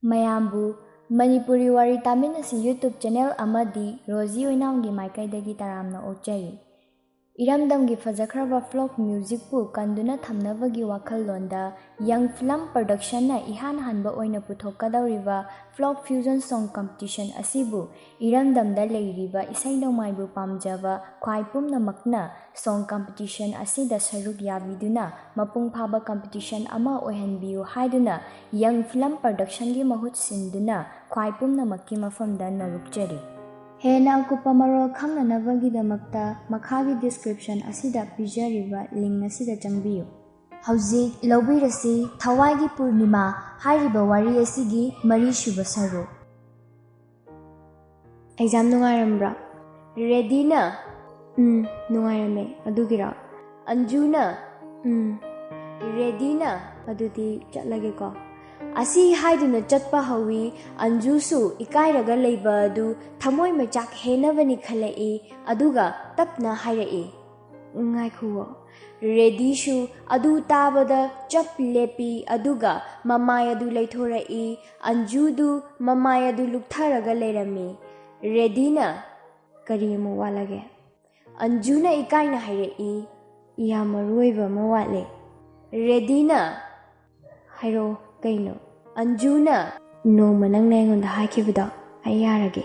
Mayambu Manipuri Wari Taminasi YouTube channel amadi Roji Oinam gi Maikaidagi taramna okjari. Iramdamgi fajakraba folk music pu kanduna thamnabagi wakhallonda young film production na ihan hanba oina puthokadauriba folk fusion song competition asibu iramdamda leiriba isai nomaibu pamjaba khwai pumnamakna song competition asida saruk yabiduna mapung phaba competition ama oihanbiu haiduna young film production gi mahut sinduna khwai pumnamakki mafamda narukjari. Hena akupa marol khangnanabagidamagta makhagi description asida pijariba link asida changbiyu. Hauzik lobirasi Thawaigi Purnima hairiba wari asigi mari shuba saru. Exam nungairambra? Ready na? Nungairame adugira. Anjuna? Ready na? Adudi chatlage ko. Asi haiduna chatpa hawi Anjusu ikairaga leiba adu thamoi machak henabani khalai aduga tapna hairai ngaikhuwa ready shu adu tabada chap lepi aduga mamai adu leithorai Anjudu mamai adu luktharaga leirami ready na karimu walage Anjuna ikaina hairai yamaroiba mawale ready na hairo kaino Anjuna no manang nengonda haikibida ayarage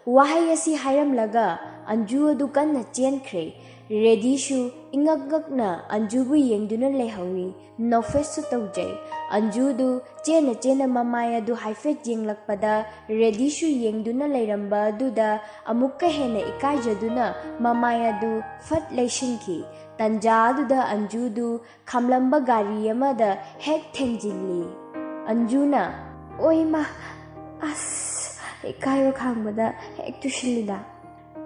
wahai asi hairamlaga Anju adu kanna chenkhre ready shu ingagagna Anjubu yengduna lehawi no face tawjai Anjudu chena mamaya adu haifet yenglakpada ready shu yengduna leiramba duda amukka hena ikaijaduna mamaya adu fat leishinki tanja duda Anjudu khamlamba gari amada hek thengjilli Anjuna oima as ikayo khangbada hek tushilida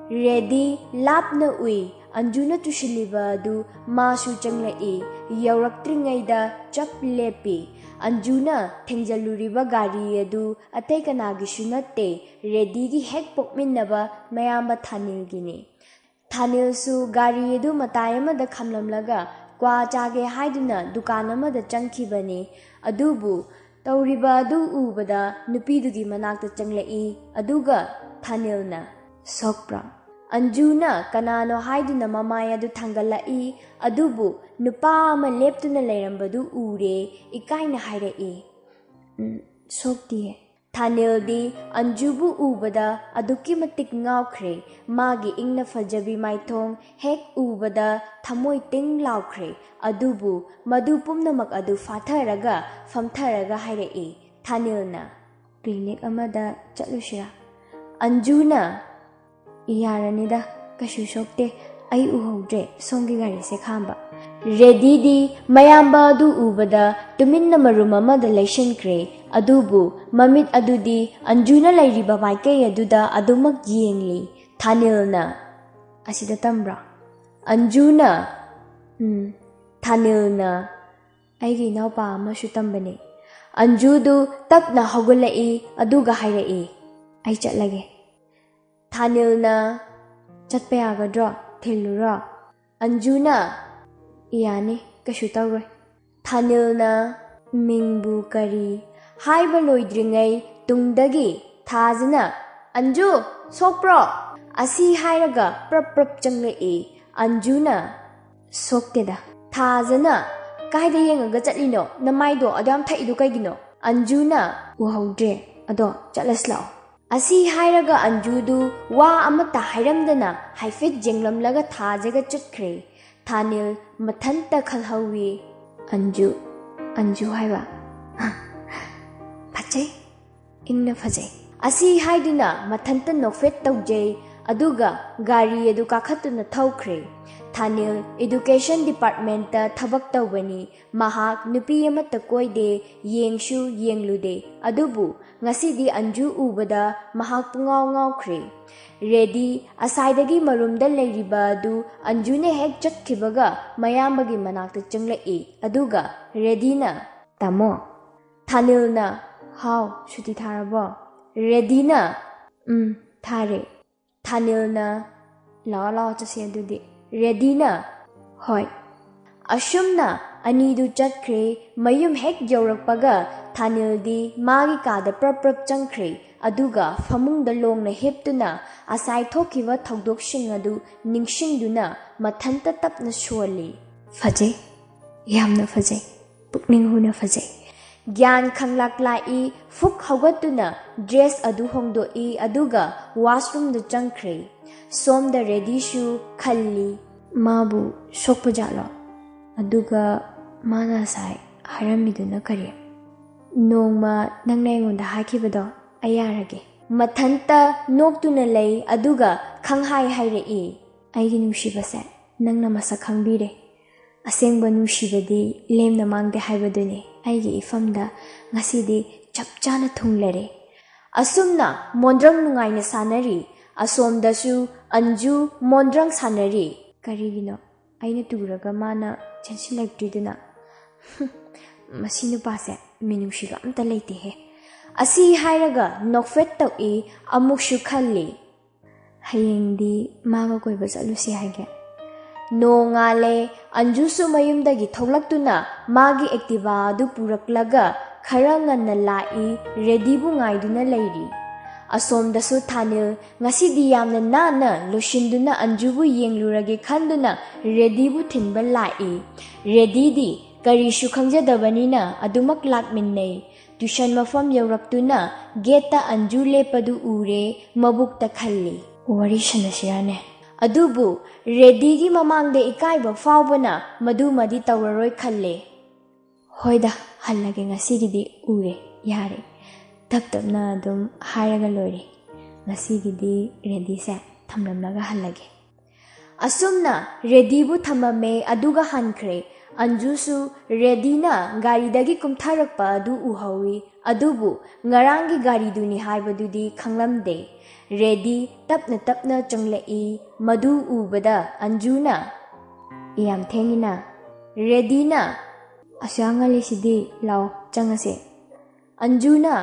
ready lapna ui Anjuna tushiliba adu masu changlai yauraktringaida chap lepi Anjuna thengjaluriba gari adu atei kanagishu natte ready gi hek pokminnaba mayamba Thanil gini Thanil su gari adu matai amada khamlamlaga kwa chage haiduna dukan amada changkhibani adubu Tauriba adu ubada nupidugi manakta changlai aduga Thanilna sokpra Anjuna kanano haiduna mamaya adu thangalai adubu nupa ama leptuna leirambadu ure ikaina hairai soktiye Thanil di Anjubu ubada aduki matik ngawkhre magi ingna fajabi maithong hek ubada thamoi ting lawkhre adubu madu pumnamak adu fatharaga famtharaga hairai Thanilna clinic amada chatlushira Anjuna iyaranida kashu sokte ai uhogre songi gari se khamba ready di mayamba adu ubada tuminna marum amada leishinkre adubu mamit adudi Anjuna lairiba maikei aduda adumak yengli Thanilna asida tambra Anjuna Thanilna aigi naupa amashu tambane Anjudu tapna hogulai aduga hairai ai chatlage Thanilna chatpa yagadra thilura Anjuna iyani kashu tawroi Thanilna mingbu kari haiba loidringai tungdagi thajana Anju sokpro asi hairaga prap changlai Anjuna sokteda thajana kaida yengaga chatlino namaido adam thaidu kaigino Anjuna uhaude ado chatlaslao Asi hairaga Anjudu wa amata hairamdana haifet jenglamlaga thajaga chutkhre Thanil mathanta khalhawi Anju haiba phajai ingna phajai asi haiduna mathanta nofet tawjai aduga gari edu kakhatuna thaukhre Thanil education department ta thabak tawbani mahak nupi amata koide yengshu yenglude adubu ngasidi Anju ubada mahak pungaw ngawkhre ready asaidagi marumda leiriba adu Anjune hek chatkhibaga mayambagi manakta changlai aduga ready na tamo Thanilna how shuti tharabo ready na thare Thanilna la chase adudi ready na hoi Ashumna anidu chatkre mayum hek yaurakpaga Thanildi magi kada prap changkhre aduga famungda longna heptuna asai thokiwa thogdoksing adu ningsingduna mathanta tapna sholi fajai yamna fajai pukning huna fajai gyan khanglak lai fuk hawgatuna dress adu hongdoi aduga washroom da changkhre somda ready shu khalli mabu sokpajalo aduga mana sai haramiduna kare nongma nangna ngonda hakibado ayarage mathanta noktuna lay aduga khanghai hairei aigi nushibase nangna masa khangbire asengba nushibadi lemna mangde haibadune aigi ifamda ngasidi chapchana thunglare asumna mondrang nungaina sanari asomdasu anju mondrang sanari karigino aina turaga mana chensilakdiduna masi nupase minungsiga amta leite he asi hairaga nokfet tau amukshu khalli hayengdi maga koiba chalusi haige nongale anjusu mayumdagi thoklaktuna magi activa adu puraklaga khara nganna lai ready bu ngaiduna leiri asomdasu Thanil ngasidi yamna nana loshinduna anjubu yenglurage khanduna ready bu thinba lai ready di karishu khangjadabanina adumak lakminnei tuition mafam yawraktuna geta anju lepadu ure mabukta khalli wari shanasirane adubu ready gi mamangde ikaiba fawbana madumadi tawraroi khalle hoida hallage ngasigidi ure yare taptapna adum hairaga lore ngasigidi ready se thamlamlaga hallage asumna ready bu thamame aduga hankhre anjusu ready na gari dagi kumtharakpa adu uhawi adubu ngarangi gari duni haibadudi khanglamde ready tapna changlei madu ubada anjuna iyam thengina ready na asangali sidi law changase anjuna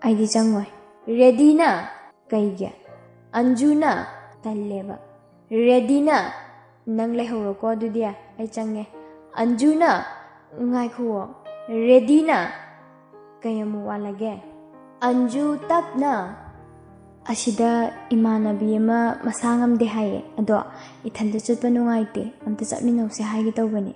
aidi changoi ready na kaigya anjuna talleba ready na nang lehoroko adudia ai change anjuna ngai khuo ready na kayamu walage anju tapna asida imanabi ama masangam de haye ado ithanda chutpa nungaite amta chatminause haige tawbani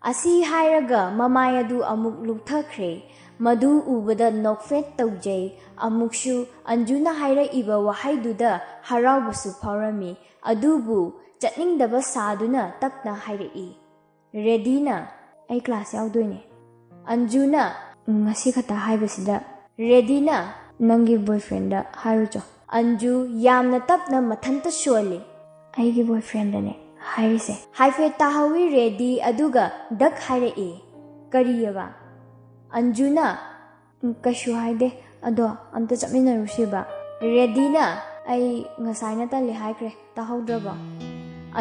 asi hairaga mamai adu amuk lukthakre madu ubada nokfet tawjai amukshu anjuna haira iba wahaiduda haraubusu phawrami adubu chatningdaba saduna tapna hairei ready na ai class yaudone anjuna ngasi khata haibasida ready na nangi boyfriend da hairucho anju yamna tapna mathanta sholi aigi boyfriend ne hairise haife tahawi ready aduga dak hairei kariyaba anjuna kashu haide ado amta chapminarusiba ready na ai ngasaina tali haikre tahaudraba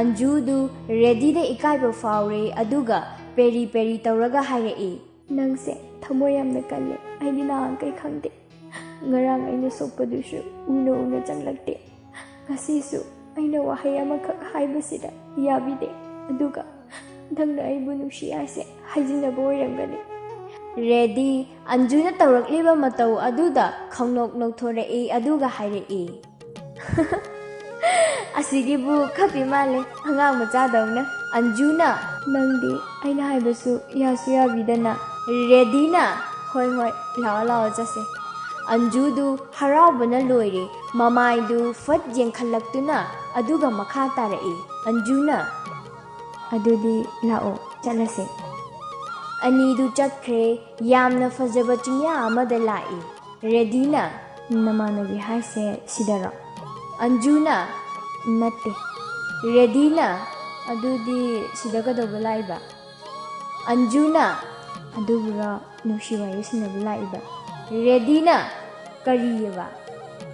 anjudu ready de ikaiba fawre aduga peri tawraga hairei nangse thamo yamna kalle aidi na kai khangde ngarang aina sokpadusu una changlakte ngasisu aina wahai amakak haibasida yabide aduga dangna aibu nushi ase hajina boyramgani ready anjuna tawrakliba matau aduda khangnok nokthorei aduga hairei asigibu khapi male angang macha dawna anjuna nangdi aina haibasu yasu yabidana ready na hoi lao jase anjudu haraubana loire mamaidu fat yengkhalaktuna aduga makha tarei anjuna adudi lao chalase anidu chakre yamna fajaba chinya amada lai ready na namanabi haise sidara anjuna natte ready na adudi sidaga doba laiba anjuna adubura nushiwa yusinabu laiba ready na kariyaba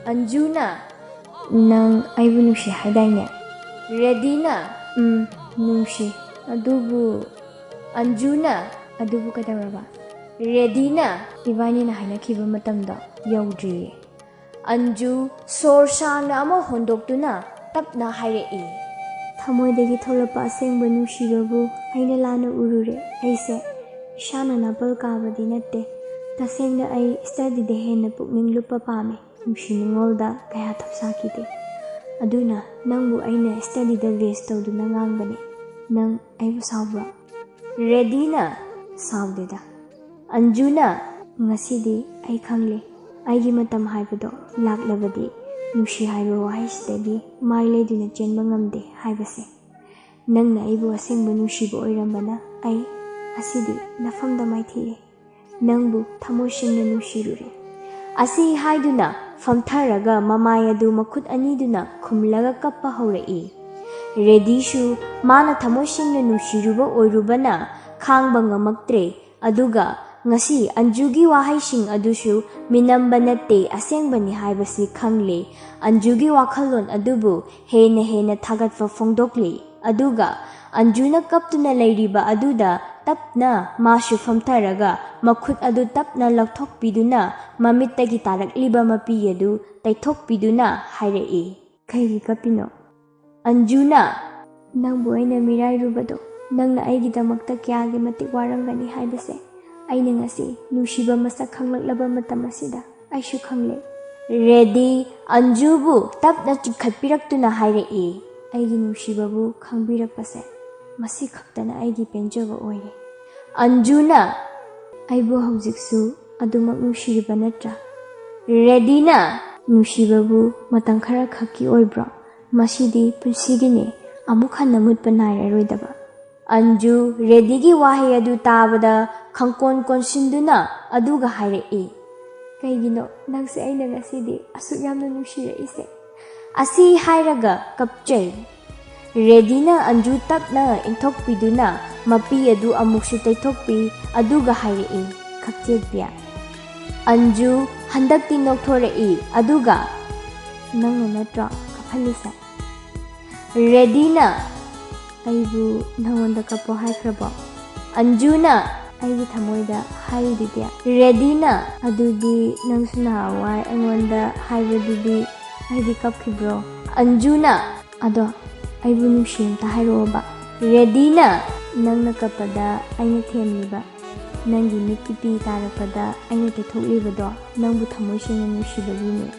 anjuna nang aibu nushi hadaine ready na nushi adubu anjuna adubu kadawaba ready na ibani na haina khiba matamda yaudri anju sorsana ama hondoktuna tapna hairei thamoidagi tholapa asengba nushirabu aina lana urure aise shana napal kabadi natte Tasengna ay study de henna pukning lupa pame. Nusiningolda kaya tapsakite. Aduna nangbu aina study da waste tawduna ngangbane. Nang aybu sawbra. Ready na? Sawdeda. Anjuna ngasidi ay khangle. Aigi matam haibado laklabadi. Nushi haiba wahaisdagi mai leiduna chenba ngamde haibase. Nangna aibu asengba nushiba oirambana ai asidi nafamda maithiye. Nangbu thamosingna nusirure. Asi haiduna famtharaga mamai adu makhut aniduna khumlaga kappa haurai. Redishu mana thamosingna nusiruba oirubana khangba ngamaktre aduga ngasi Anjugi wahaising adushu minamba natte asengbani haibasi khangle. Anjugi wakhalon adubu hena thagatwa fongdokli. Aduga Anjuna kaptuna leiriba aduda tapna masu famtharaga makhut adu tapna lathokpiduna mamittagi tarakliba mapi adu taithokpiduna hairei. Kaigi kapino? Anjuna nangbu aina mirairubado nangna aigidamakta kyagi matik warangani haibase. Aina ngasi nushiba masak khanglaklaba matam asida aishu khangle. Ready Anjubu tapna chikhatpiraktuna hairei. Aigi nushibabu khangbirakpase masi khaktana aigi penjaba oire. Anjuna aibu haujiksu adumak nushiriba natra. Ready na? Nushibabu matang khara khaki oibra. Masidi punsigine amuk hanna mutpa nairaroidaba. Anju ready gi wahi adu tabada khangkon konsinduna aduga hairei. Kaigino nangse aina ngasidi asuk yamna nushiraise. Asi hairaga kapchai. Ready na Anju tapna inthokpiduna mapi adu amuksu taithokpi aduga hairei. Khakchetpia. Anju handakti nokthorei aduga nangna natra kaphalisa. Ready na? Aibu nangonda kapo haikraba. Anjuna aigi thamoida haididya. Ready na? Adudi nangsuna wai angonda haibadudi aigi kapkhibro. Anjuna ado aibu nushim ta hairoba. Ready na? Nangna kapada aina themliba. Nangi mikipi tarapada aina tethoklibado nangbu thamoisina nushibagine.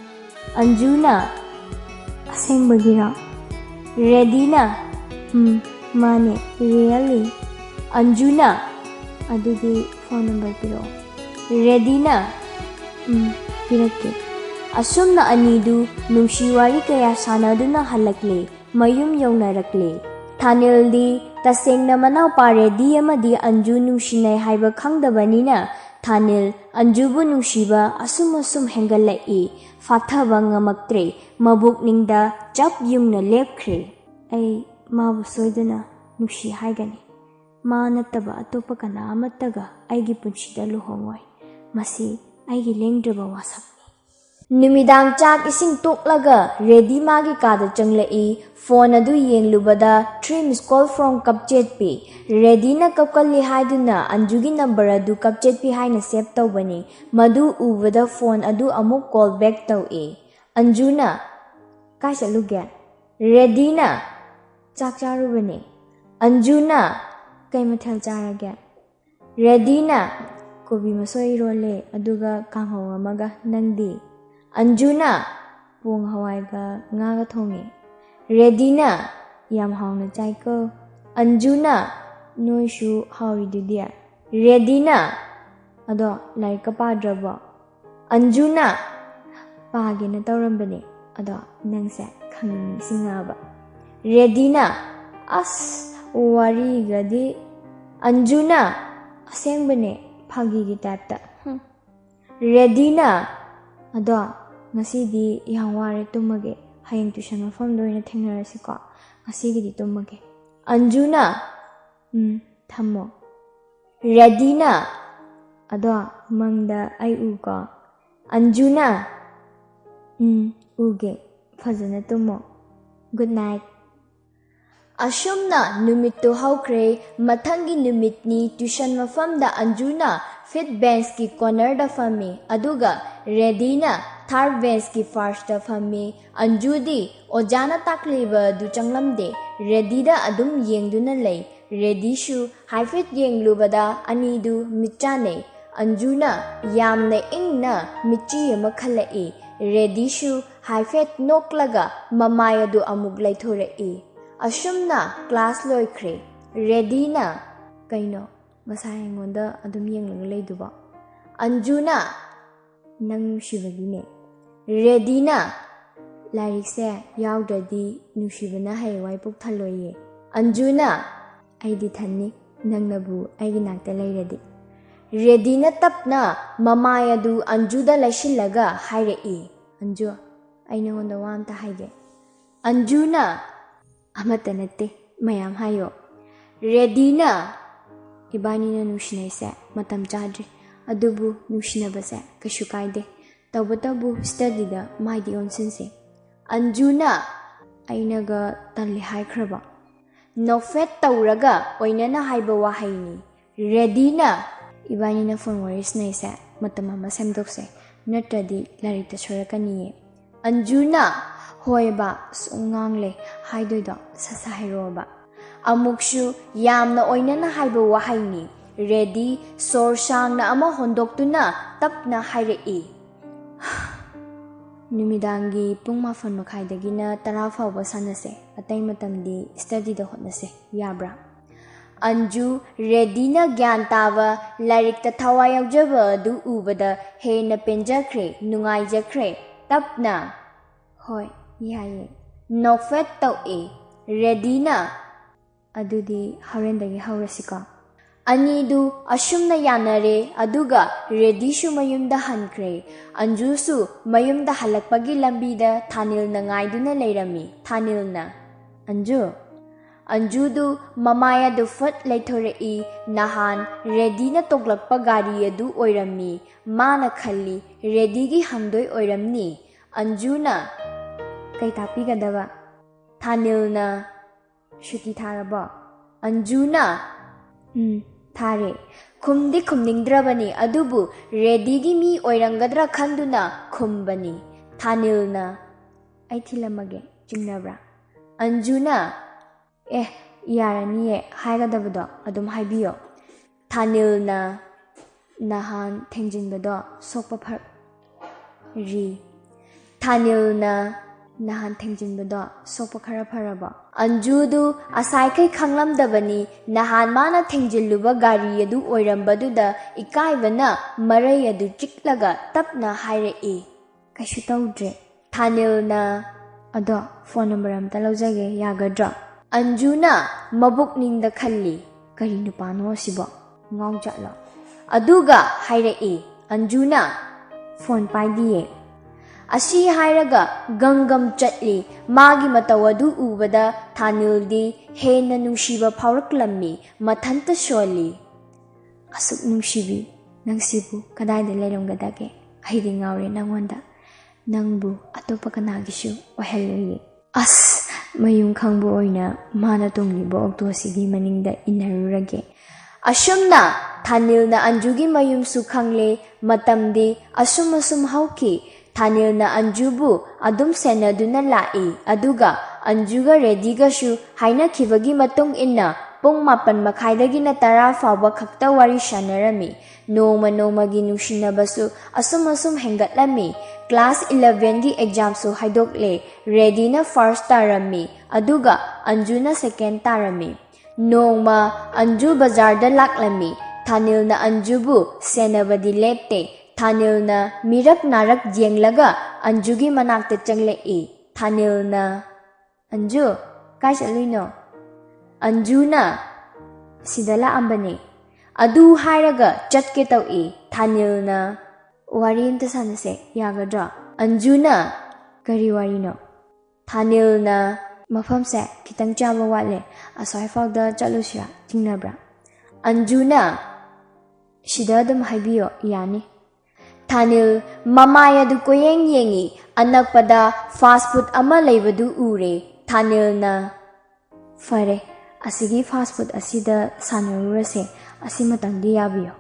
Anjuna asengbagira. Ready na? Mane really? Anjuna adudi phone number piro. Ready na? Pirake. Asumna anidu nungsiwari kaya sanaduna halakle mayum yaunarakle. Thanildi tasengna manau paredi amadi Anju nungsinai haiba khangdabanina Thanil Anjubu nungsiba asum hengalai fathaba ngamaktre mabukningda chap yungna lepkhre. Ai mabu soidana nushi haigani. Ma nattaba atopa kana amattaga aigi punshida luhongoi. Masi aigi lengdraba wasakni. Numidang chak ising toklaga ready magi kada changlai phone adu yenglubada 3 missed call from kapchetpi. Ready na kapkalli haiduna Anjugi number adu kapchetpi haina save tawbani. Madu ubada phone adu amuk call back tawi. Anjuna kai chaluge? Ready na? Chak charubani. Anjuna kai mathal charage? Ready na? Kobi masoi role aduga kanghaw amaga nangdi. Anjuna pong hawaiga ngaga thongi. Ready na? Yam hauna chaiko. Anjuna noishu hauridudia. Ready na? Ado laika padraba. Anjuna pagina tawrambani. Ado nangse khangni singaba. Ready na? As wari gadi. Anjuna asengbane phagi tapta. Ready na? Ado ngasidi yang ware tumage hayeng tuition mafam doina thengnarasi ko. Ngasigidi tumage. Anjuna thammo. Ready na? Ado mangda ai u ko. Anjuna uge fazana tummo. Good night. Ashumna numittu haukre mathangi numitni tuition mafamda Anjuna fifth bench ki corner da fami aduga ready na third bench ki first da fami. Anjudi ojana takliba du changlamde ready da adum yengduna lei. Ready shu haifet yenglubada anidu mitchane Anjuna yamna ingna michi ama khalai. Redishu haifet noklaga mamaya du amuk laithorei. Asumna class loikre. Redina kaino masay ngonda adum yenglang layduba. Anjuna nang shivagine. Redina Larikse yaudadi nushibana haywai puk thaloye. Anjuna aidi thani nang nabu aigi nakta layradi. Redina tapna mamaya du Anjuda laishillaga hairei. Anju aina ngonda wamta haige. Anjuna amata natte mayam hayo. Redina Ibanina nushinaise matam chadri. Adubu nushinabase kashu kaide. Tabu study da maidi onsense. Anjuna ainaga tanli haikraba. Nofet tauraga oinana haiba wahaini. Redina Ibanina phone waris naise matamama semdokse. Natradi larikta sorakaniye. Anjuna hoiba sungangle haidoido sasa hairoba. Amukshu yamna oinana haiba wahaini. Ready sorsang na ama hondoktuna tapna hairei. Numidangi pung mafan makaidagina tara fawba sanase atay matamdi study da hotnase yabra. Anju Redina gyan tawa larikta thawai yaujaba du ubada hena penjakre nungai jakre tapna. Hoi yaye nofet tawe Redina adudi harendagi haurasika. Anidu asumna yanare aduga Redishu mayumda hankre. Anjusu mayumda halakpagi lambida Thanil na ngaiduna layrami. Thanil na Anjudu mamaya du fat laithorei nahan Redina toglakpa gari adu oirami. Mana khalli Redigi hangdoi oiramni. Anjuna kaitapi gadaba. Thanil na shuti tharaba. Anjuna Thare kumdi kumningdrabani adubu Redigi mi oirangadra khanduna kumbani. Thanil na aithilamage chingnabra. Anjuna yaraniye haigadabado adum haibiyo. Thanil na nahan thengjinbado sokpa phar ri. Thanil na nahan thengjinbado sokpa khara pharaba. Anjudu asaikai khanglamdabani nahan mana thengjilluba gari adu oirambaduda ikaibana marai adu chiklaga tapna hairei. Kaishu tawdre. Thanil na ado phone number amta laujage yagadra. Anjuna mabuk ningda khalli kari nupano sibo ngau jatla. Aduga hairei. Anjuna phone paidiye. Asi hairaga gangam chatli magi matawadu ubada Thanildi hena nungshiba phauraklammi mathanta sholi. Asuk nungshibi nangsibu kadaida layramgadage aidi ngaure nangwanda nangbu atopa kanagishu ohelloye. As mayung khangbu oina mana tonglibo oktosigi maningda inarurage. Asumna Thanilna Anjugi mayum su khangle matamdi asum hauki. Thanil na Anjubu adum senaduna lai aduga Anjuga Rediga shu haina khibagi matung inna pung mapan makhaidagi na tara fawba khakta wari shanarami. Noma gi nushinabasu asum hengatlami. Class 11 gi exam su haidokle. Redina first tarami aduga Anjuna second tarami. Noma Anju bazarda laklami. Thanil na Anjubu senabadi lepte. Thanil na mirak narak jenglaga Anjugi manakta changlei. Thanil na Anju kai chaluino. Anjuna sidala ambani. Adu hairaga chatke tawi. Thanil na wari imta sanase yagadra. Anjuna kari warino. Thanil na mafamse kitang chaba wale asai fawda chalusya tingnabra. Anjuna shida adam haibiyo yani. Thanil mamaya du koyeng yengi anakpada fast food ama leibadu ure. Thanil na fare asigi fast food asida sanarurase asimatangdi yabiyo.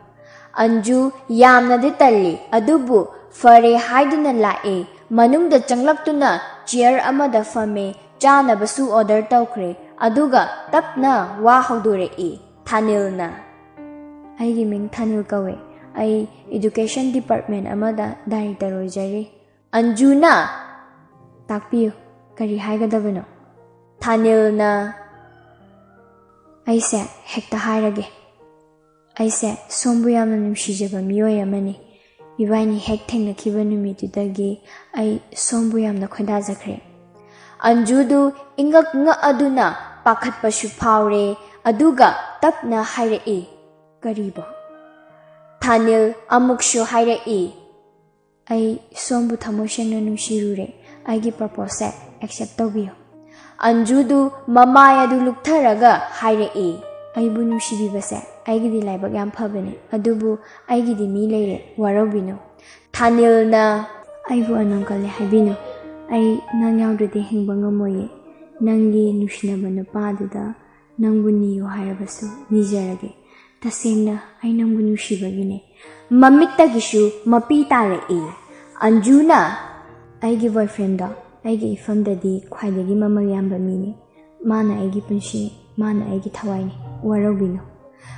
Anju yamna de talli adubu fare haiduna lae manungda changlaktuna chair amada fame chanabasu order tawkre aduga tapna wa hawdorei. Thanil na aigi ming Thanil kawe ai education department amada director oijari. Anjuna takpiyo kari haigadabano. Thanilna aise hekta hairage. Aise sombu yamna numshijaba miyoy amani. Ibani hek thengnakiba numitudagi ai sombu yamna khoidajakre. Anjudu ingak nga aduna pakhatpashu phawre aduga tapna hairei. Kariba Thanil amukshu hairei. Ai sombu thamosengna nungsirure aigi purpose accept tawbiyo. Anjudu mamaya du luktharaga hairei. Aibu nungsibibase aigidi laibak yam phabane adubu aigidi mi leire warobino. Thanilna aibu anangkale haibino. Ai nang yaudrede hingba ngamoye. Nangi nushinaba nupaduda nangbu niyo hairabasu nijarage. Tasengna ai nangbu nushibagine. Mamittagishu mapi tarei. Anjuna aigi boyfriend da aigi ifamdadi khwaidagi mamag yamba mine. Mana aigi punshini, mana aigi thawaini warobino.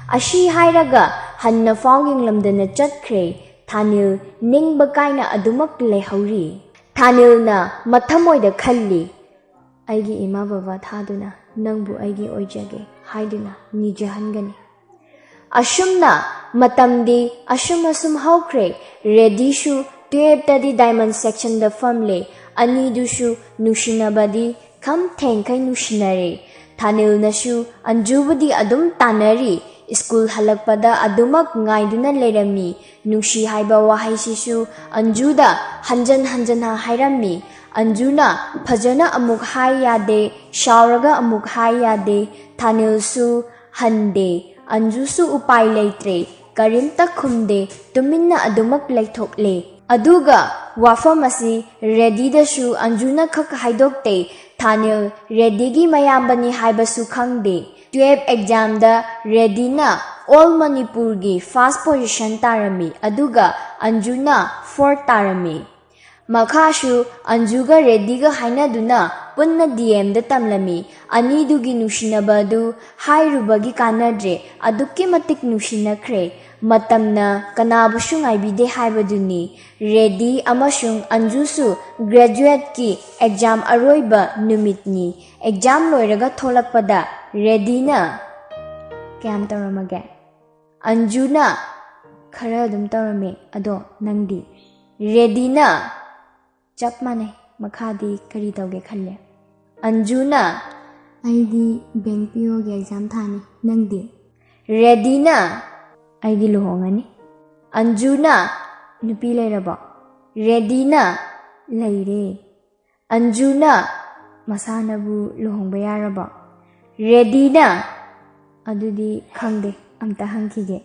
Ashi hairaga hanna fawging lamdana chatkre. Thanil ningba kaina adumak lehauri. Thanilna mathamoida khalli. Aigi ima baba thaduna nangbu aigi oijage haiduna nijahangani. Ashumna matamdi asum haukre ready shu 12 tadi diamond section da famle ani dushu nushinabadi kam thenkai nushinare. Thanilna shu anjubadi adum tanari. School halakpada adumak ngaiduna lerami. Nushi haiba wahai shishu anjuda hanjan ha hairami. Anjuna phajana amuk hai yade shauraga amuk hai yade. Thanilsu hande anjusu upai leitre karimta khumde tuminna adumak leithokle. Aduga wafamasi ready dashu anjuna khak haidokte. Thanil ready gi mayambani haibasu khangde. 12 exam da ready na all Manipur gi first position tarami aduga Anjuna 4th tarami. Makhashu Anjuga ready ga haina duna punna DM da tamlami. Ani dugi nushinaba du hairubagi kanadre adukki matik nushinakre. Matamna kanabushu ngaibide haibaduni. Ready amashung Anjusu graduate ki exam aroiba numitni. Exam loiraga tholakpada ready na kayam taramage. Anjuna khara dum tarame ado nangdi ready na chap mane makhadi kari tawge khalle. Anjuna aidi bank PO ge exam thani nangdi ready na aidi lohongani. Anjuna nupi leiraba ready na leire. Anjuna masanabu lohongba yaraba ready na adudi khangde amta hangkige.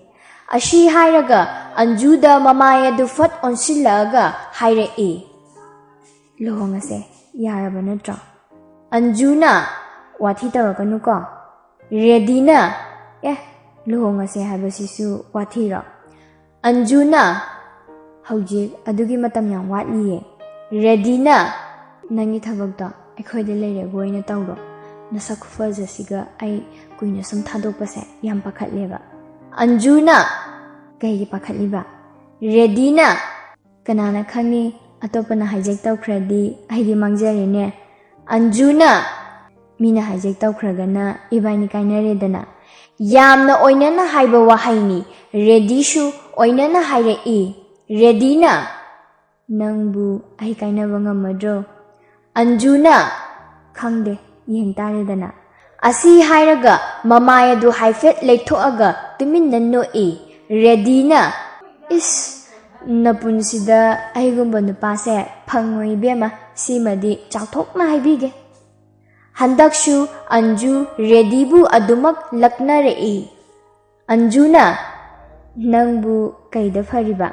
Ashi hairaga Anjuda mamaya du fat onsillaga hairei. Lohongase yaraba natra. Anjuna wathi tarakanu ko. Ready na lohongase habasisu wathira. Anjuna hawjik adugi matam yang watliye. Ready na nangi thabakta aikhoide leire goina tawro. Nasak khufajasiga ai kuina sum thadokpase yam pakhatleba. Anjuna kaigi pakhatliba ready na kanana khangi atopana hijack tawkhradi aigi mangjarene. Anjuna mina hijack tawkhragana ibaini kainaredana yamna oinana haiba wahaini ready shu oinana hairei. Ready na nangbu ai kainaba ngamadro. Anjuna khangde yeng taredana. Asi hairaga mamaya du haifet leithoaga tumin nanoi. Ready na is napunsida aigumba nupase phangoi bema simadi chakthokna haibige. Handakshu Anju ready bu adumak lakna rei. Anjuna nangbu kaida fariba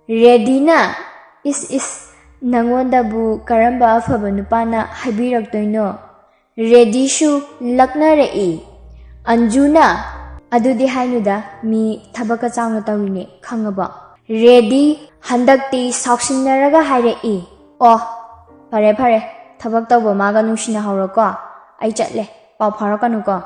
ready na is nangonda bu karamba afaba nupana haibiraktoino. Ready shu lakna rei. Anjuna adudi hainuda mi thabaka chawna tawine khangaba. Ready handakti sauksinaraga hairei. Oh pare thabak tawba maga nungsina hawrako ai chatle pau pharakanu ko.